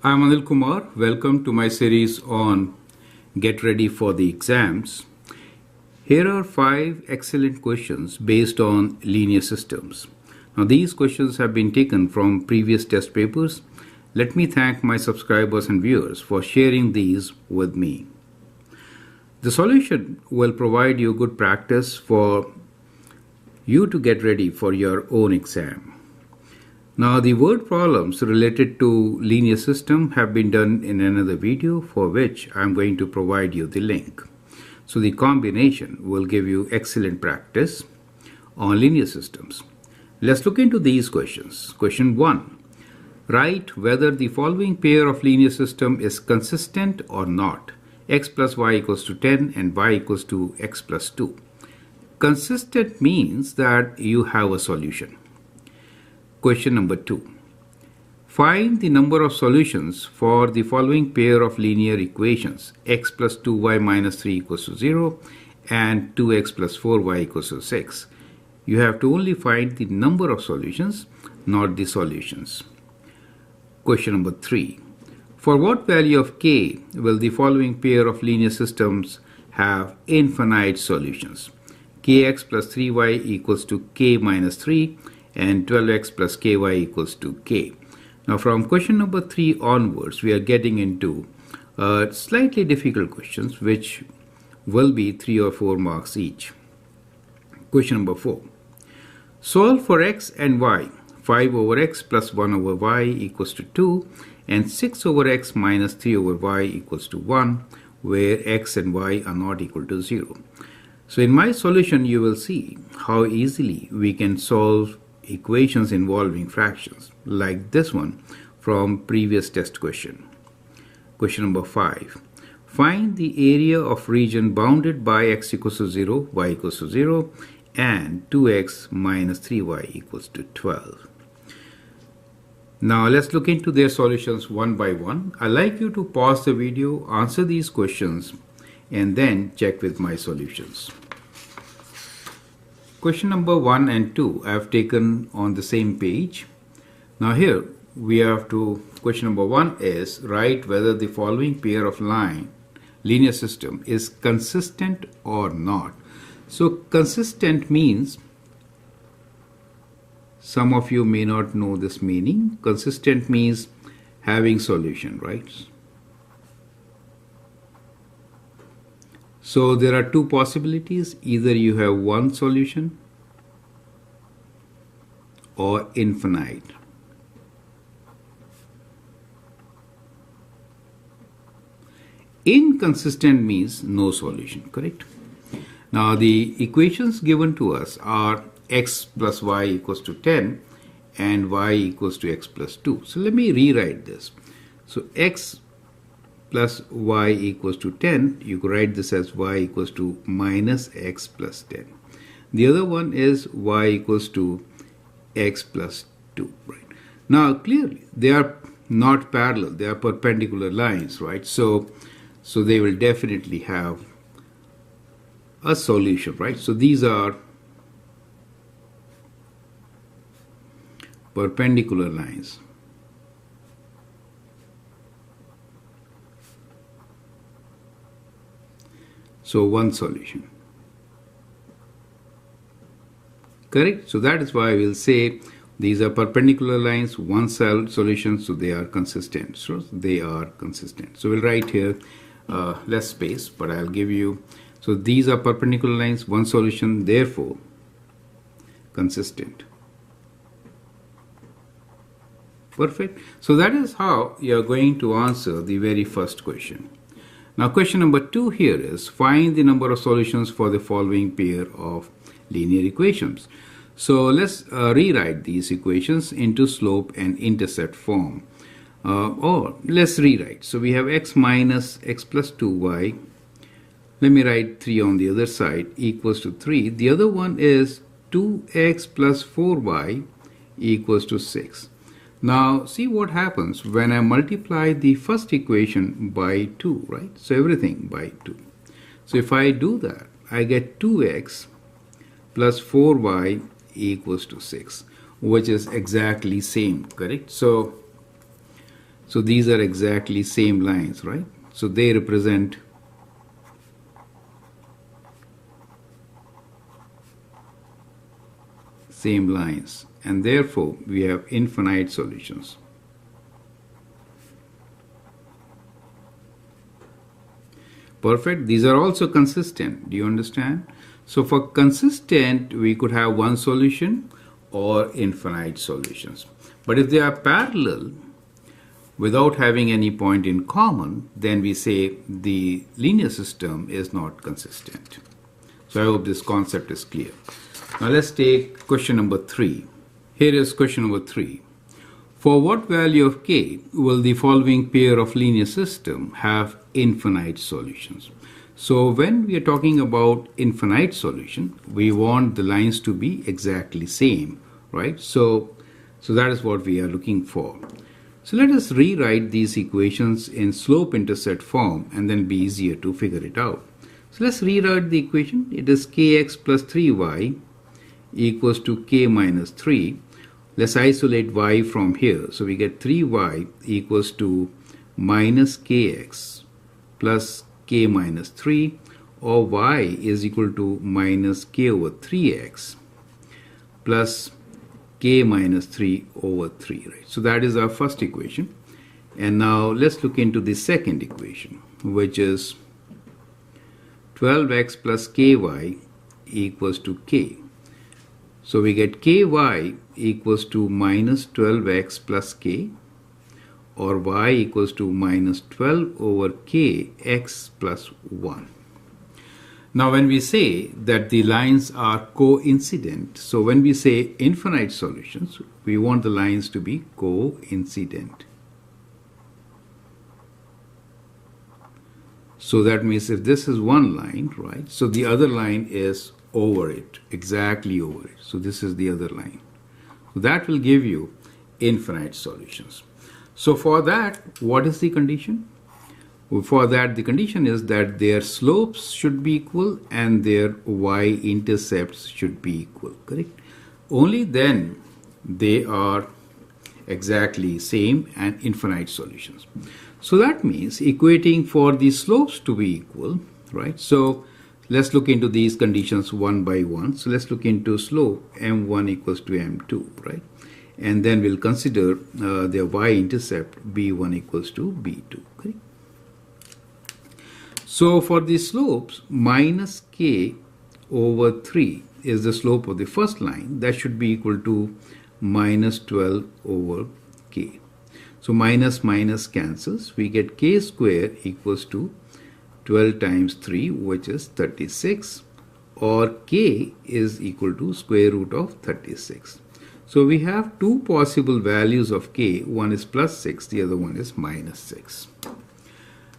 I'm Anil Kumar. Welcome to my series on Get Ready for the Exams. Here are 5 excellent questions based on linear systems. Now, these questions have been taken from previous test papers. Let me thank my subscribers and viewers for sharing these with me. The solution will provide you good practice for you to get ready for your own exam. Now, the word problems related to linear system have been done in another video, for which I'm going to provide you the link. So the combination will give you excellent practice on linear systems. Let's look into these questions. Question 1. Write whether the following pair of linear system is consistent or not. X plus y equals to 10 and y equals to x plus 2. Consistent means that you have a solution. Question number 2. Find the number of solutions for the following pair of linear equations. X plus 2y minus 3 equals to 0 and 2x plus 4y equals to 6. You have to only find the number of solutions, not the solutions. Question number 3. For what value of k will the following pair of linear systems have infinite solutions? Kx plus 3y equals to k minus 3 and 12x plus ky equals to k. Now, from question number 3 onwards, we are getting into slightly difficult questions which will be 3 or 4 marks each. Question number 4. Solve for x and y. 5 over x plus 1 over y equals to 2 and 6 over x minus 3 over y equals to 1, where x and y are not equal to 0. So in my solution, you will see how easily we can solve equations involving fractions, like this one from previous test question. Question number 5. Find the area of region bounded by x equals to 0, y equals to 0, and 2x minus 3y equals to 12. Now let's look into their solutions one by one. I'd like you to pause the video, answer these questions, and then check with my solutions. Question number 1 and 2 I have taken on the same page. Now here we have to, question number 1 is write whether the following pair of linear system is consistent or not. So consistent means, some of you may not know this meaning. Consistent means having solution, right? So there are two possibilities. Either you have one solution or infinite. Inconsistent means no solution, correct? Now the equations given to us are x plus y equals to 10 and y equals to x plus 2. So let me rewrite this. So x plus y equals to 10, you could write this as y equals to minus x plus 10. The other one is y equals to x plus 2, right? Now clearly they are not parallel, they are perpendicular lines, right? So they will definitely have a solution, right? So these are perpendicular lines. So one solution. Correct? So that is why we'll say these are perpendicular lines, one solution, so they are consistent. So they are consistent. So we'll write here less space, but I'll give you, so these are perpendicular lines, one solution, therefore consistent. Perfect. So that is how you are going to answer the very first question. Now question number 2 here is find the number of solutions for the following pair of linear equations. So let's rewrite these equations into slope and intercept form. Or let's rewrite. So we have x minus x plus 2y. Let me write 3 on the other side equals to 3. The other one is 2x plus 4y equals to 6. Now see what happens when I multiply the first equation by 2, right? So everything by 2. So if I do that, I get 2x plus 4y equals to 6, which is exactly same, correct? So So these are exactly same lines, right? So they represent same lines, and therefore we have infinite solutions. Perfect. These are also consistent. Do you understand? So for consistent, we could have one solution or infinite solutions. But if they are parallel without having any point in common, then we say the linear system is not consistent. So I hope this concept is clear. Now let's take question number 3. Here is question number 3. For what value of k will the following pair of linear system have infinite solutions? So when we are talking about infinite solution, we want the lines to be exactly same, right? So that is what we are looking for. So let us rewrite these equations in slope-intercept form and then be easier to figure it out. So let's rewrite the equation. It is kx plus 3y equals to k minus 3. Let's isolate y from here. So we get 3y equals to minus kx plus k minus 3, or y is equal to minus k over 3x plus k minus 3 over 3. Right? So that is our first equation. And now let's look into the second equation, which is 12x plus ky equals to k. So we get ky equals to minus 12x plus k, or y equals to minus 12 over kx plus 1. Now when we say that the lines are coincident, so when we say infinite solutions, we want the lines to be coincident. So that means if this is one line, right, so the other line is over it, exactly over it. So this is the other line. So that will give you infinite solutions. So for that, what is the condition? For that, the condition is that their slopes should be equal and their y-intercepts should be equal, correct? Only then they are exactly same and infinite solutions. So that means equating for the slopes to be equal, right? So let's look into these conditions one by one. So let's look into slope m1 equals to m2, right? And then we'll consider their y-intercept b1 equals to b2, correct? So for the slopes, minus k over 3 is the slope of the first line. That should be equal to minus 12 over k. So minus minus cancels. We get k square equals to 12 times 3, which is 36, or k is equal to square root of 36. So we have two possible values of k. One is plus 6, the other one is minus 6.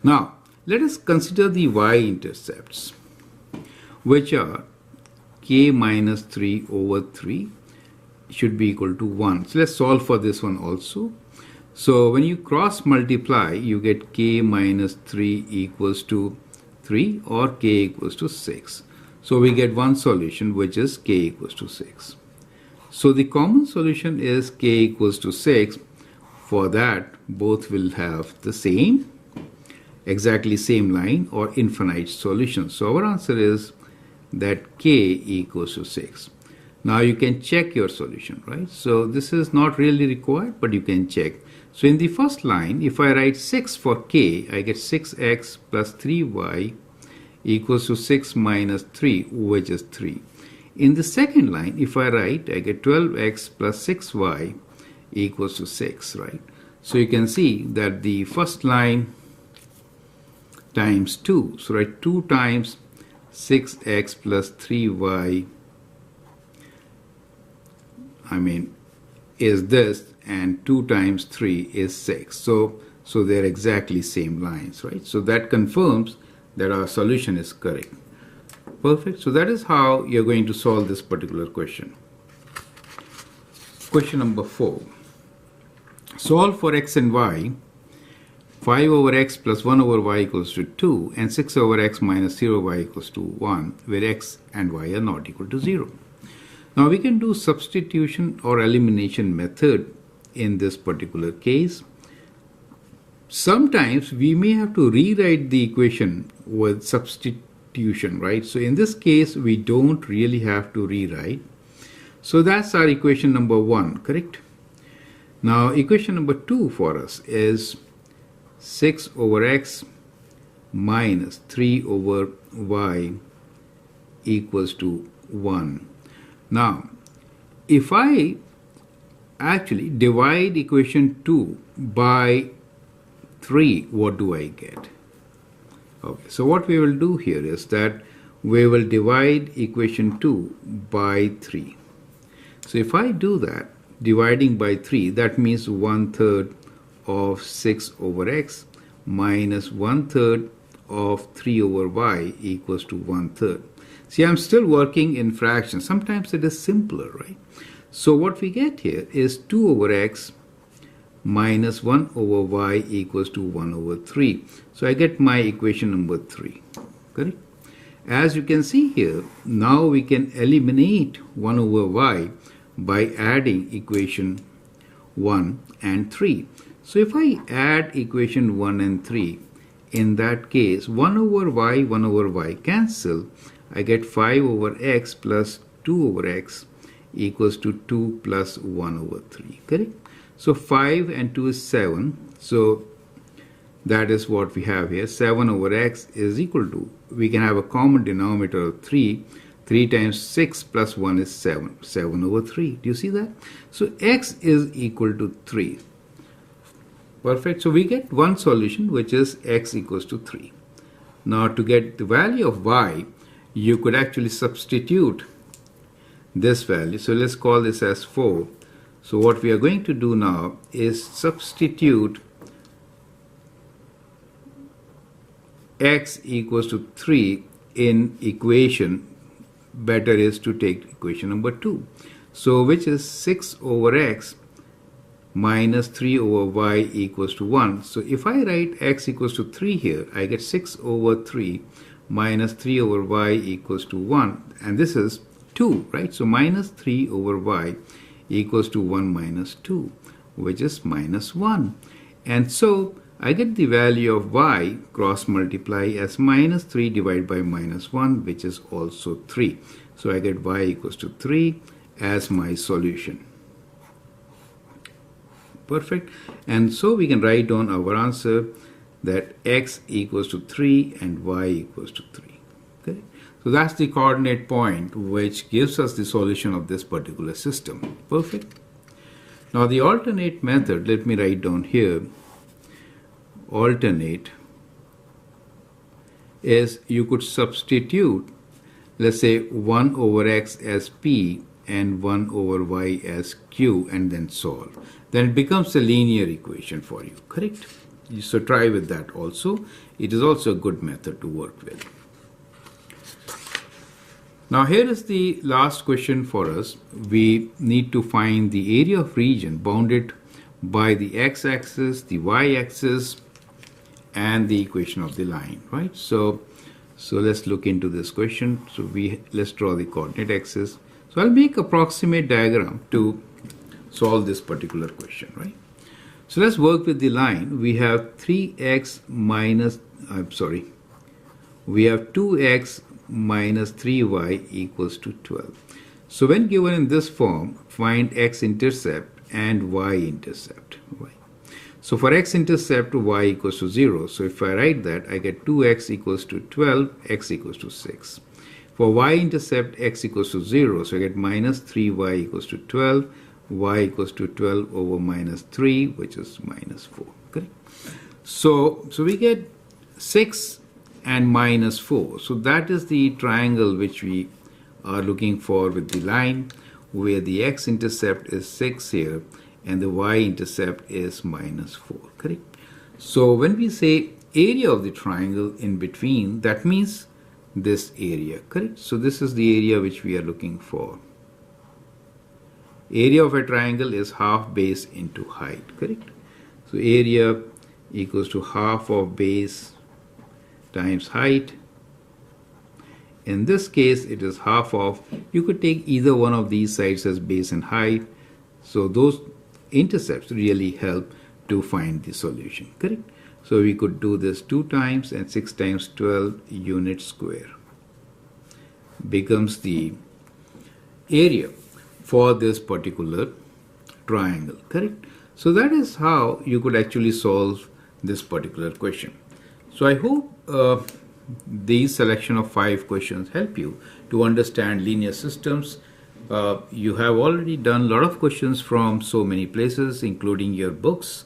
Now, let us consider the y-intercepts, which are k minus 3 over 3 should be equal to 1. So let's solve for this one also. So when you cross multiply, you get k minus 3 equals to 3, or k equals to 6. So we get one solution, which is k equals to 6. So the common solution is k equals to 6. For that, both will have the same, exactly same line, or infinite solution. So our answer is that k equals to 6. Now you can check your solution, right? So this is not really required, but you can check. So in the first line, if I write 6 for k, I get 6x plus 3y equals to 6 minus 3, which is 3. In the second line, if I write, I get 12x plus 6y equals to 6, right? So you can see that the first line times 2. So write 2 times 6x plus 3y, is this, and 2 times 3 is 6. So they're exactly same lines, right? So that confirms that our solution is correct. Perfect. So that is how you're going to solve this particular question. Question number 4. Solve for x and y. 5 over x plus 1 over y equals to 2, and 6 over x minus 0 y equals to 1, where x and y are not equal to 0. Now we can do substitution or elimination method in this particular case. sometimes we may have to rewrite the equation with substitution, right? So in this case, we don't really have to rewrite. So that's our equation number 1, correct? Now, equation number 2 for us is 6 over x minus 3 over y equals to 1. Now, if I actually divide equation 2 by 3, what do I get? Okay, so what we will do here is that we will divide equation 2 by 3. So if I do that, dividing by 3, that means 1/3 of 6 over x minus 1/3 of 3 over y equals to 1/3. See, I'm still working in fractions. Sometimes it is simpler, right? So what we get here is 2 over x minus 1 over y equals to 1 over 3. So I get my equation number 3, correct? As you can see here, now we can eliminate 1 over y by adding equation 1 and 3. So if I add equation 1 and 3, in that case 1 over y cancel. I get 5 over x plus 2 over x equals to 2 plus 1 over 3, correct? So 5 and 2 is 7. So that is what we have here. 7 over x is equal to, we can have a common denominator of 3. 3 times 6 plus 1 is 7. 7 over 3. Do you see that? So x is equal to 3. Perfect. So we get one solution, which is x equals to 3. Now to get the value of y, you could actually substitute this value. So let's call this as 4. So what we are going to do now is substitute x equals to 3 in equation. Better is to take equation number 2. So which is 6 over x minus 3 over y equals to 1. So if I write x equals to 3 here, I get 6 over 3 minus 3 over y equals to 1. And this is 2, right? So minus 3 over y equals to 1 minus 2, which is minus 1. And so I get the value of y cross multiply as minus 3 divided by minus 1, which is also 3. So I get y equals to 3 as my solution. Perfect. And so we can write down our answer that x equals to 3 and y equals to 3. Okay. So that's the coordinate point which gives us the solution of this particular system. Perfect. Now the alternate method, let me write down here. Alternate is you could substitute, let's say 1 over x as p and 1 over y as q and then solve. Then it becomes a linear equation for you, correct? So try with that also. It is also a good method to work with. Now here is the last question for us. We need to find the area of region bounded by the x-axis, the y-axis, and the equation of the line, right? So let's look into this question. So let's draw the coordinate axis. So I'll make approximate diagram to solve this particular question, right? So let's work with the line. We have 3x minus, we have 2x minus 3y equals to 12. So when given in this form, find x-intercept and y-intercept, right? So for x-intercept, y equals to 0. So if I write that, I get 2x equals to 12, x equals to 6. For y-intercept, x equals to 0. So I get minus 3y equals to 12, y equals to 12 over minus 3, which is minus 4. Correct? So we get 6 and minus 4. So that is the triangle which we are looking for with the line, where the x-intercept is 6 here and the y-intercept is minus 4, correct? So when we say area of the triangle in between, that means this area, correct? So this is the area which we are looking for. Area of a triangle is half base into height, correct? So area equals to half of base times height. In this case, it is half of, you could take either one of these sides as base and height. So those intercepts really help to find the solution, correct? So we could do this 2 times, and 6 times 12 unit square becomes the area for this particular triangle, correct? So that is how you could actually solve this particular question. So I hope these selection of 5 questions help you to understand linear systems. You have already done a lot of questions from so many places, including your books.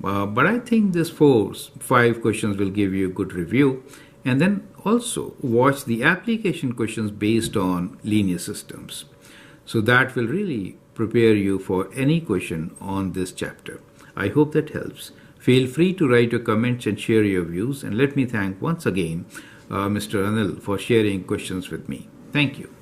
But I think this 5 questions will give you a good review. And then also watch the application questions based on linear systems. So that will really prepare you for any question on this chapter. I hope that helps. Feel free to write your comments and share your views. And let me thank once again Mr. Anil for sharing questions with me. Thank you.